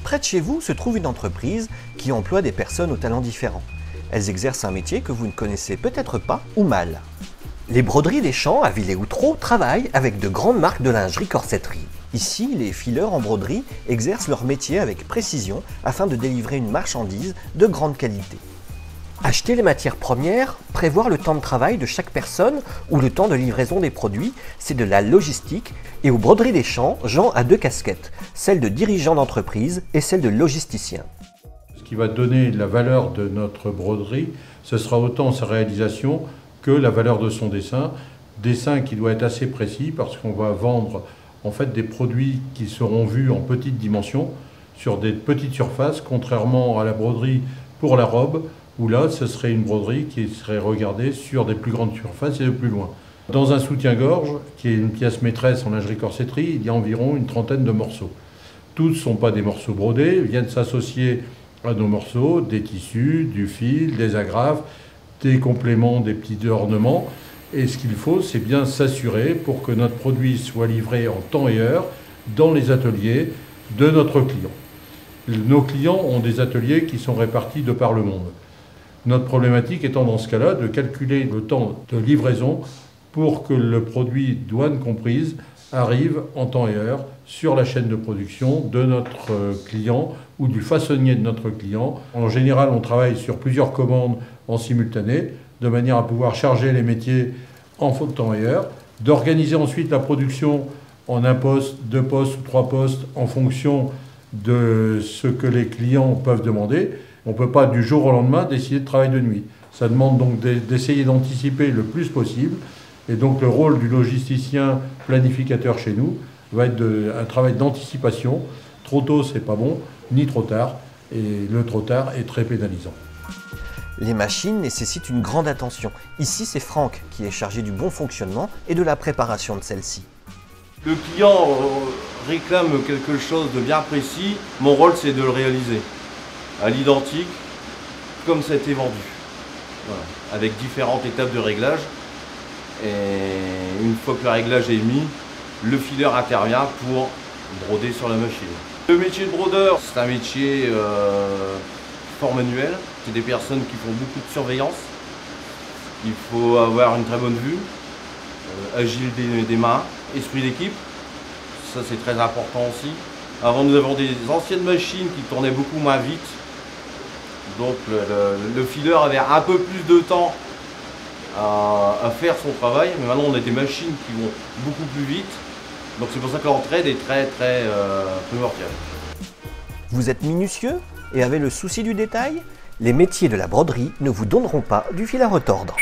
Près de chez vous se trouve une entreprise qui emploie des personnes aux talents différents. Elles exercent un métier que vous ne connaissez peut-être pas ou mal. Les broderies des Champs à Villers-Outreau travaillent avec de grandes marques de lingerie-corsetterie. Ici, les fileurs en broderie exercent leur métier avec précision afin de délivrer une marchandise de grande qualité. Acheter les matières premières, prévoir le temps de travail de chaque personne ou le temps de livraison des produits, c'est de la logistique et aux broderies des Champs, Jean a deux casquettes, celle de dirigeant d'entreprise et celle de logisticien. Ce qui va donner la valeur de notre broderie, ce sera autant sa réalisation que la valeur de son dessin. Dessin qui doit être assez précis parce qu'on va vendre en fait des produits qui seront vus en petite dimension sur des petites surfaces, contrairement à la broderie pour la robe, où là, ce serait une broderie qui serait regardée sur des plus grandes surfaces et de plus loin. Dans un soutien-gorge, qui est une pièce maîtresse en lingerie-corsetterie, il y a environ une trentaine de morceaux. Tous ne sont pas des morceaux brodés, viennent s'associer à nos morceaux, des tissus, du fil, des agrafes, des compléments, des petits ornements. Et ce qu'il faut, c'est bien s'assurer pour que notre produit soit livré en temps et heure dans les ateliers de notre client. Nos clients ont des ateliers qui sont répartis de par le monde. Notre problématique étant dans ce cas-là de calculer le temps de livraison pour que le produit, douane comprise, arrive en temps et heure sur la chaîne de production de notre client ou du façonnier de notre client. En général, on travaille sur plusieurs commandes en simultané, de manière à pouvoir charger les métiers en temps et heure, d'organiser ensuite la production en un poste, deux postes ou trois postes en fonction de ce que les clients peuvent demander. On ne peut pas du jour au lendemain décider de travailler de nuit. Ça demande donc d'essayer d'anticiper le plus possible. Et donc le rôle du logisticien planificateur chez nous va être un travail d'anticipation. Trop tôt, c'est pas bon, ni trop tard. Et le trop tard est très pénalisant. Les machines nécessitent une grande attention. Ici, c'est Franck qui est chargé du bon fonctionnement et de la préparation de celle-ci. Le client réclame quelque chose de bien précis. Mon rôle, c'est de le réaliser à l'identique, comme ça a été vendu. Voilà. Avec différentes étapes de réglage. Et une fois que le réglage est mis, le fileur intervient pour broder sur la machine. Le métier de brodeur, c'est un métier fort manuel. C'est des personnes qui font beaucoup de surveillance. Il faut avoir une très bonne vue, agile des mains, esprit d'équipe. Ça, c'est très important aussi. Avant, nous avons des anciennes machines qui tournaient beaucoup moins vite. Donc le fileur avait un peu plus de temps à faire son travail, mais maintenant on a des machines qui vont beaucoup plus vite. Donc c'est pour ça que l'entraide est très primordiale. Vous êtes minutieux et avez le souci du détail? Les métiers de la broderie ne vous donneront pas du fil à retordre.